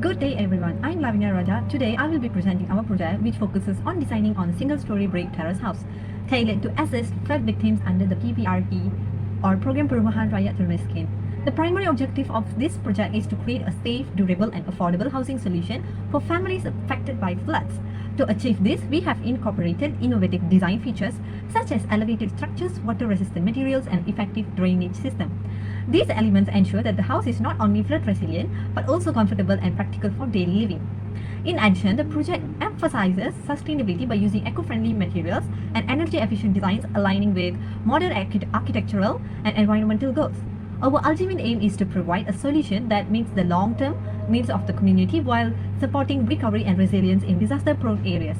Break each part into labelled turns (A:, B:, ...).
A: Good day everyone, I'm Lavinia Raja. Today I will be presenting our project which focuses on designing on a single-story brick terrace house tailored to assist flood victims under the PPRP or Program Perumahan Rakyat Terus Scheme. The primary objective of this project is to create a safe, durable and affordable housing solution for families affected by floods. To achieve this, we have incorporated innovative design features such as elevated structures, water-resistant materials and effective drainage system. These elements ensure that the house is not only flood resilient but also comfortable and practical for daily living. In addition, the project emphasizes sustainability by using eco-friendly materials and energy-efficient designs aligning with modern architectural and environmental goals. Our ultimate aim is to provide a solution that meets the long-term needs of the community while supporting recovery and resilience in disaster-prone areas.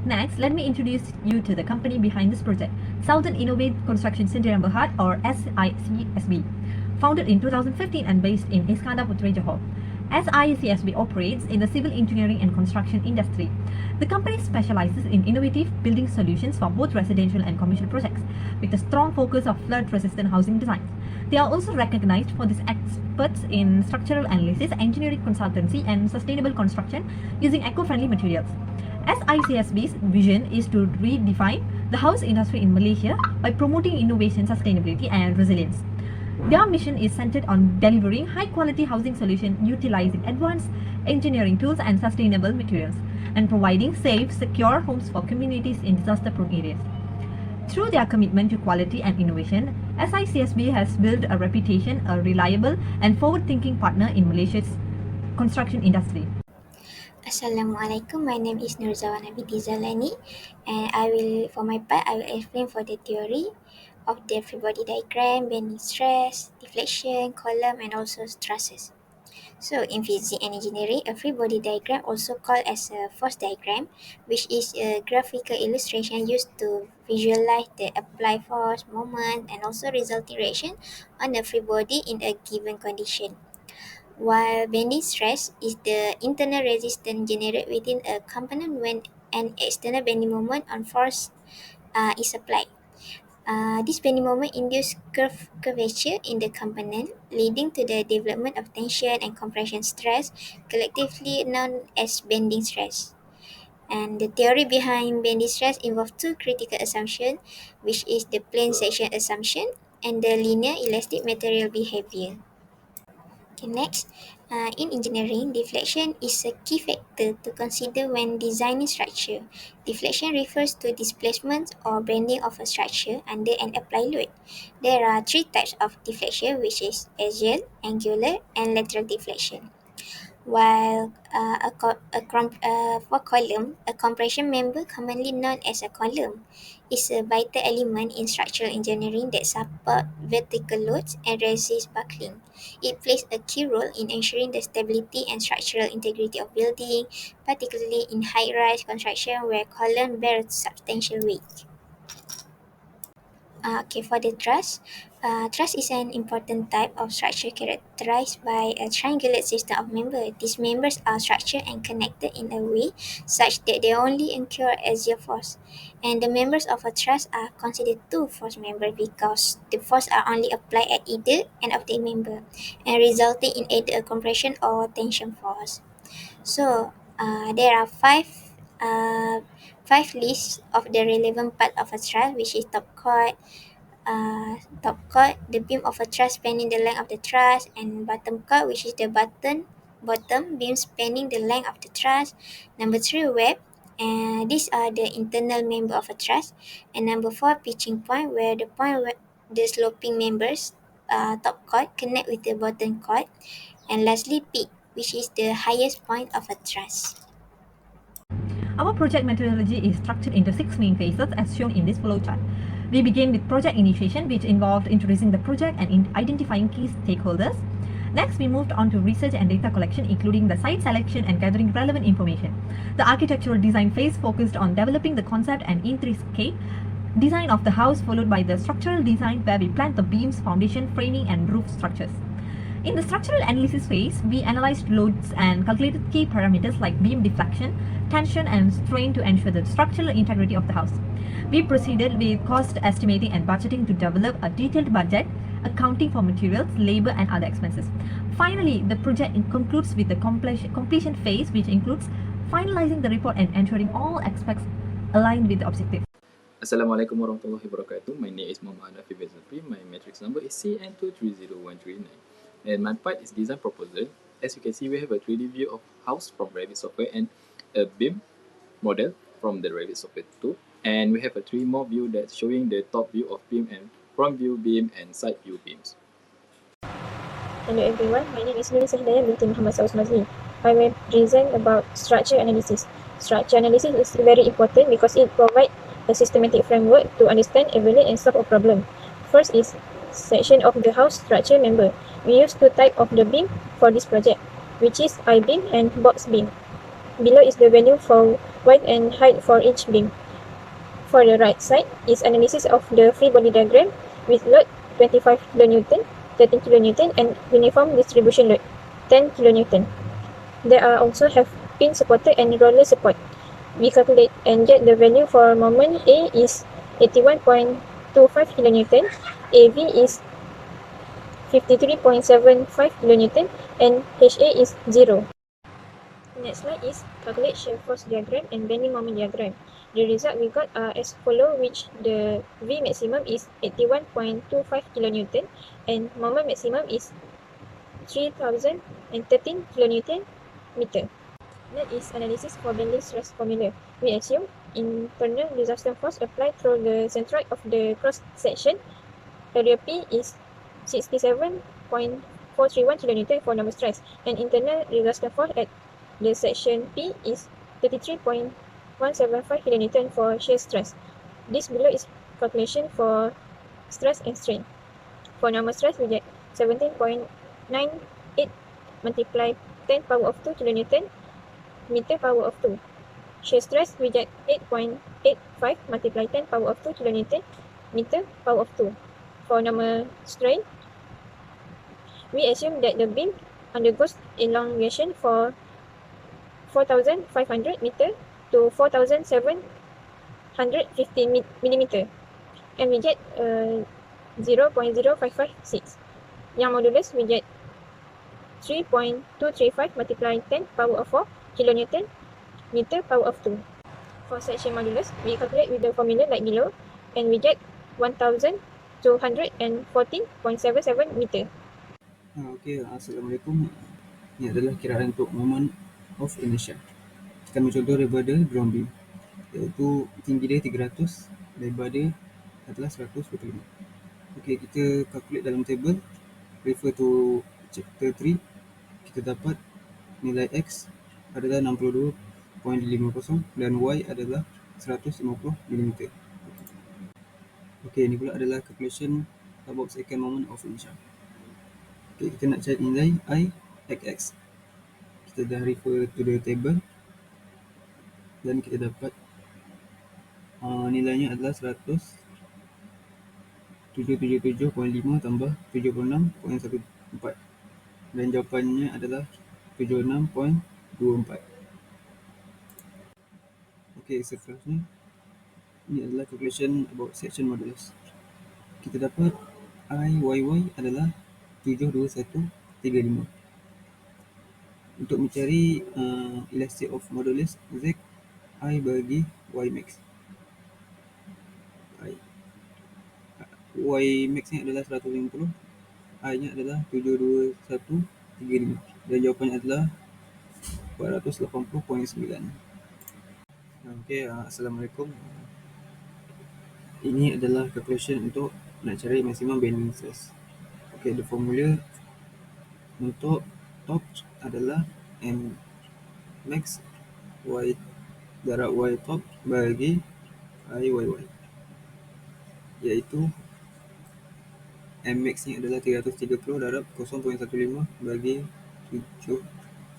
A: Next, let me introduce you to the company behind this project, Southern Innovate Construction Sdn Bhd or SICSB. Founded in 2015 and based in Iskandar Putri, Johor, SICSB operates in the civil engineering and construction industry. The company specializes in innovative building solutions for both residential and commercial projects, with a strong focus of flood-resistant housing designs. They are also recognized for their experts in structural analysis, engineering consultancy, and sustainable construction using eco-friendly materials. SICSB's vision is to redefine the house industry in Malaysia by promoting innovation, sustainability, and resilience. Their mission is centered on delivering high-quality housing solutions utilizing advanced engineering tools and sustainable materials, and providing safe, secure homes for communities in disaster-prone areas. Through their commitment to quality and innovation, SICSB has built a reputation, a reliable and forward-thinking partner in Malaysia's construction industry.
B: Assalamualaikum, my name is Nurzawan Abidi Zalani and for my part, I will explain for the theory of the free body diagram, bending stress, deflection, column and also trusses. So in physics and engineering, a free body diagram, also called as a force diagram, which is a graphical illustration used to visualize the applied force, moment and also resulting reaction on a free body in a given condition. While bending stress is the internal resistance generated within a component when an external bending moment on force is applied. This bending moment induces curvature in the component, leading to the development of tension and compression stress, collectively known as bending stress. And the theory behind bending stress involves two critical assumptions, which is the plane section assumption and the linear elastic material behavior. Okay, next, in engineering, deflection is a key factor to consider when designing structure. Deflection refers to displacement or bending of a structure under an applied load. There are three types of deflection, which is axial, angular, and lateral deflection. While for column, a compression member, commonly known as a column, is a vital element in structural engineering that supports vertical loads and resists buckling. It plays a key role in ensuring the stability and structural integrity of building, particularly in high-rise construction where columns bear substantial weight. For the truss. Truss is an important type of structure characterized by a triangular system of members. These members are structured and connected in a way such that they only incur axial force. And the members of a truss are considered two force members because the force are only applied at either end of the member and resulting in either a compression or tension force. So there are five lists of the relevant part of a truss, which is top chord, the beam of a truss spanning the length of the truss, and bottom chord, which is the bottom beam spanning the length of the truss. Number 3, web, and these are the internal member of a truss. And number 4, pitching point, where the sloping members, top chord, connect with the bottom chord. And lastly, peak, which is the highest point of a truss.
A: Our project methodology is structured into 6 main phases as shown in this flowchart. We begin with project initiation, which involved introducing the project and identifying key stakeholders. Next, we moved on to research and data collection, including the site selection and gathering relevant information. The architectural design phase focused on developing the concept and intricate design of the house, followed by the structural design, where we planned the beams, foundation, framing, and roof structures. In the structural analysis phase, we analyzed loads and calculated key parameters like beam deflection, tension, and strain to ensure the structural integrity of the house. We proceeded with cost estimating and budgeting to develop a detailed budget, accounting for materials, labor, and other expenses. Finally, the project concludes with the completion phase, which includes finalizing the report and ensuring all aspects align with the objective.
C: Assalamualaikum warahmatullahi wabarakatuh. My name is Muhammad Nafi Bezapri. My matrix number is CN230139. And my part is design proposal. As you can see, we have a 3D view of house from Revit software and a beam model from the Revit software too. And we have a 3 more view that's showing the top view of beam and front view beam and side view beams.
D: Hello everyone, my name is Nuri Sahdaya binti Muhammad Saus Mazli. I will present about structure analysis. Structure analysis is very important because it provides a systematic framework to understand, evaluate, and solve a problem. First is section of the house structure member. We use 2 types of the beam for this project, which is I-beam and box beam. Below is the value for width and height for each beam. For the right side is analysis of the free body diagram with load 25 kN, 13 kN, and uniform distribution load 10 kN. There are also have pin supporter and roller support. We calculate and get the value for moment A is 81.25 kN, AV is 53.75 kN, and HA is 0. Next slide is calculate shear force diagram and bending moment diagram. The result we got are as follow, which the V maximum is 81.25 kN and moment maximum is 3013 kN meter. That is analysis for bending stress formula. We assume internal resistance force applied through the centroid of the cross section. Area P is 67.431 kN for normal stress, and internal resistance force at the section P is 33.175 kN for shear stress. This below is calculation for stress and strain. For normal stress, we get 17.98 multiply 10 power of 2 kN meter power of 2. Shear stress, we get 8.85 multiply 10 power of 2 kN meter power of 2. For normal strain, we assume that the beam undergoes elongation for 4,500 meter to 4,750 millimeter, and we get 0.0556. Yang modulus, we get 3.235 multiply 10 power of 4 kN meter power of 2. For section modulus, we calculate with the formula like below, and we get 1,214.77 meter.
E: Okey, Assalamualaikum. Ini adalah kiraan untuk moment of inertia. Kita ambil contoh daripada ground beam, iaitu tinggi dia 300, lebar dia adalah 145. Okey, kita calculate dalam table, refer to chapter 3, kita dapat nilai X adalah 62.50 dan Y adalah 150 mm. Okey, ini pula adalah calculation about second moment of inertia. Okay, kita nak cari nilai I, XX. Kita dah refer to the table dan kita dapat nilainya adalah 100.777.5 tambah 76.14 dan jawapannya adalah 76.24. Okey, seterusnya ini adalah calculation about section modulus. Kita dapat IYY adalah 72135. Untuk mencari elastic of modulus Z, I bagi Y max. Y max nya adalah 150, I nya adalah 72135 dan jawapannya adalah 480.9. Okey, Assalamualaikum. Ini adalah calculation untuk nak cari maximum bending stress. Okey, the formula untuk top adalah M max Y darab Y top bagi IYY. iaitu MX ni adalah 330 darab 0.15 bagi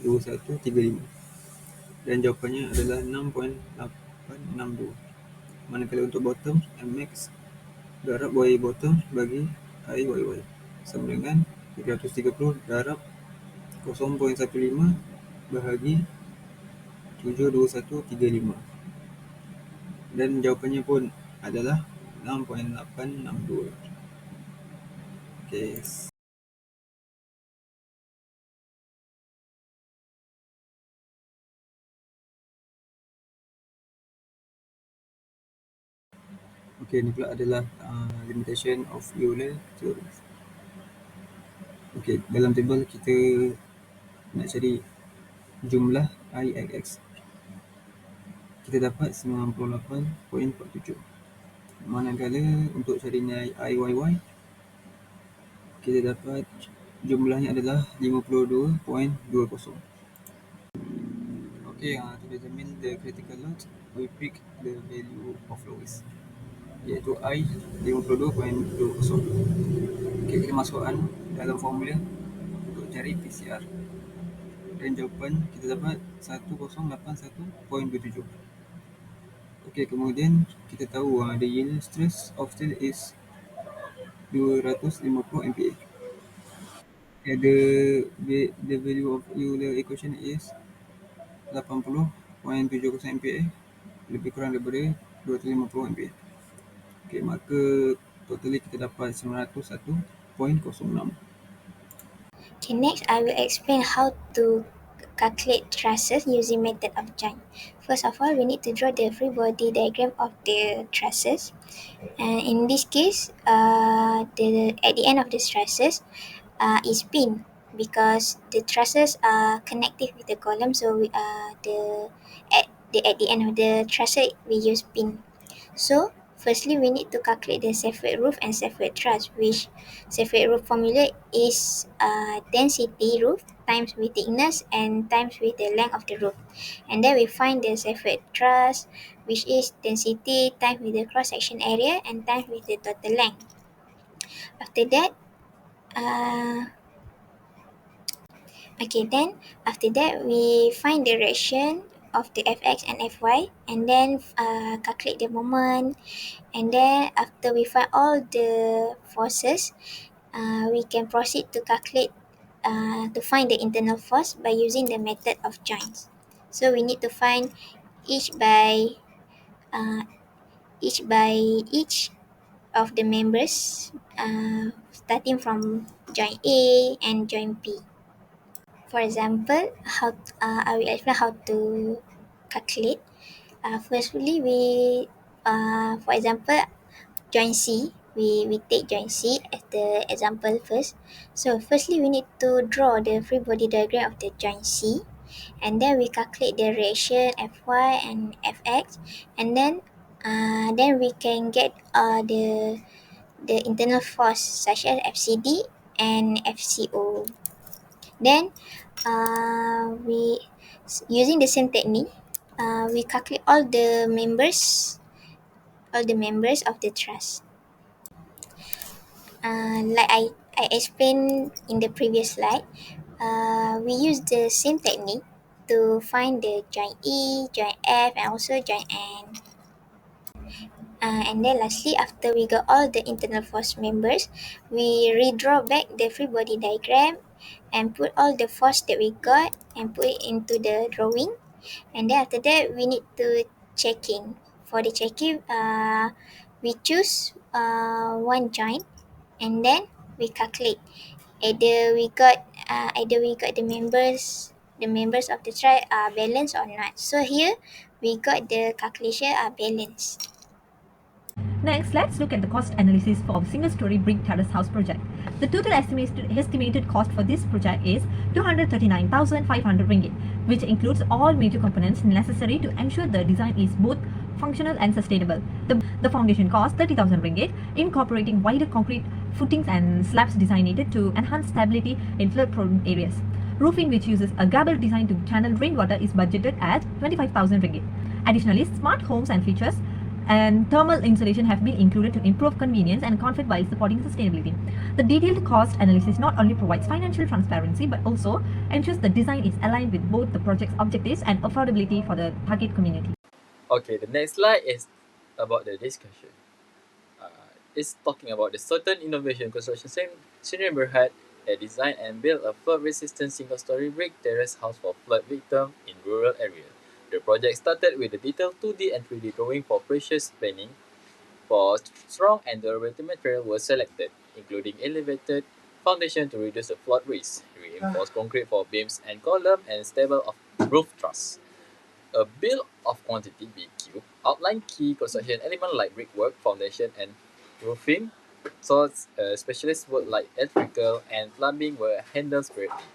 E: 72135 dan jawapannya adalah 6.862. Manakala untuk bottom, MX darab Y bottom bagi IYY sama dengan 330 darab 0.15 bahagi 72135 dan jawapannya pun adalah 6.862. Okey. Okey, ni pula adalah limitation of Euler theorem. Okey, dalam tabel kita nak cari jumlah IXX. Kita dapat 98.47. Manakala untuk cari nilai IYY, kita dapat jumlahnya adalah 52.20. Okay, to determine the critical load, we pick the value of lowest, iaitu I 52.20. Okay, kita masukkan dalam formula untuk cari PCR. Dan jawapan kita dapat 1081.27. Okay, kemudian kita tahu the yield stress of steel is 250 MPa. Okay, the value of Euler equation is 80.70 MPa lebih kurang daripada 250 MPa. Okay, maka totally kita dapat 901.06.
B: Okay, next I will explain how to calculate trusses using method of joint. First of all, we need to draw the free body diagram of the trusses. And in this case, at the end of the trusses is pin because the trusses are connected with the column. So at the end of the trusses we use pin. So firstly, we need to calculate the separate roof and separate truss, which separate roof formula is density roof times with thickness and times with the length of the roof. And then we find the separate truss, which is density times with the cross-section area and times with the total length. After that, after that we find the reaction of the Fx and Fy and then calculate the moment. And then after we find all the forces, we can proceed to calculate to find the internal force by using the method of joints. So we need to find each of the members, starting from joint A and joint B. For example, I will explain how to calculate. Firstly, for example, joint C, we take joint C as the example first. So firstly, we need to draw the free body diagram of the joint C, and then we calculate the reaction Fy and Fx, and then we can get the internal force such as FCD and FCO. Then we using the same technique, we calculate all the members of the truss. Like I explained in the previous slide, we use the same technique to find the joint E, joint F, and also joint N. And then lastly, after we got all the internal force members, we redraw back the free body diagram and put all the force that we got and put it into the drawing. And then after that, we need to checking. For the checking, we choose one joint and then we calculate either we got the members of the tribe are balanced or not. So here we got the calculation are balanced.
A: Next, let's look at the cost analysis for a single-story brick terrace house project. The total estimated cost for this project is 239,500 ringgit, which includes all major components necessary to ensure the design is both functional and sustainable. The foundation cost 30,000 ringgit, incorporating wider concrete footings and slabs designated to enhance stability in flood-prone areas. Roofing, which uses a gable design to channel rainwater, is budgeted at 25,000 ringgit. Additionally, smart homes and features and thermal insulation have been included to improve convenience and comfort while supporting sustainability. The detailed cost analysis not only provides financial transparency but also ensures the design is aligned with both the project's objectives and affordability for the target community.
C: Okay, the next slide is about the discussion. It's talking about the certain innovation construction Sdn Bhd that designed and built a flood-resistant single-story brick terrace house for flood victims in rural areas. The project started with a detailed 2D and 3D drawing for precious planning. For strong and durability material was selected, including elevated foundation to reduce the flood risk, reinforced concrete for beams and column, and stable of roof truss. A bill of quantity (BQ) outlined key construction elements like brickwork, foundation, and roofing. So, specialist work like electrical and plumbing were handled separately.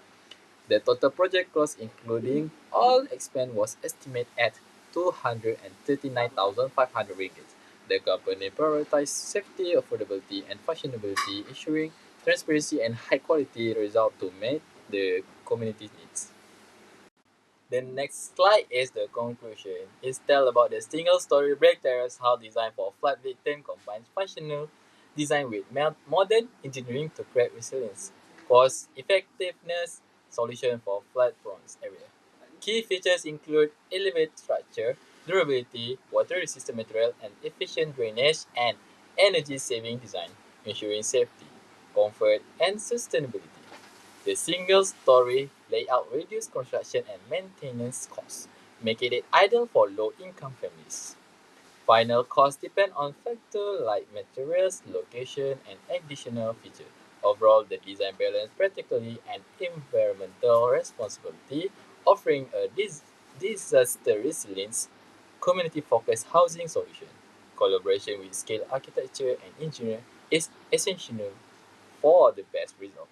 C: The total project cost, including all expense, was estimated at 239,500 ringgit. The company prioritized safety, affordability, and functionality, ensuring transparency and high-quality results to meet the community's needs. The next slide is the conclusion. It's tell about the single-story brick terrace house designed for flood victim combines functional design with modern engineering to create resilience, cost effectiveness solution for flood-prone area. Key features include elevated structure, durability, water-resistant material, and efficient drainage and energy-saving design, ensuring safety, comfort, and sustainability. The single-story layout reduces construction and maintenance costs, making it ideal for low-income families. Final costs depend on factors like materials, location, and additional features. Overall, the design balances practically and environmental responsibility, offering a disaster resilience, community-focused housing solution. Collaboration with skilled architecture and engineer is essential for the best result.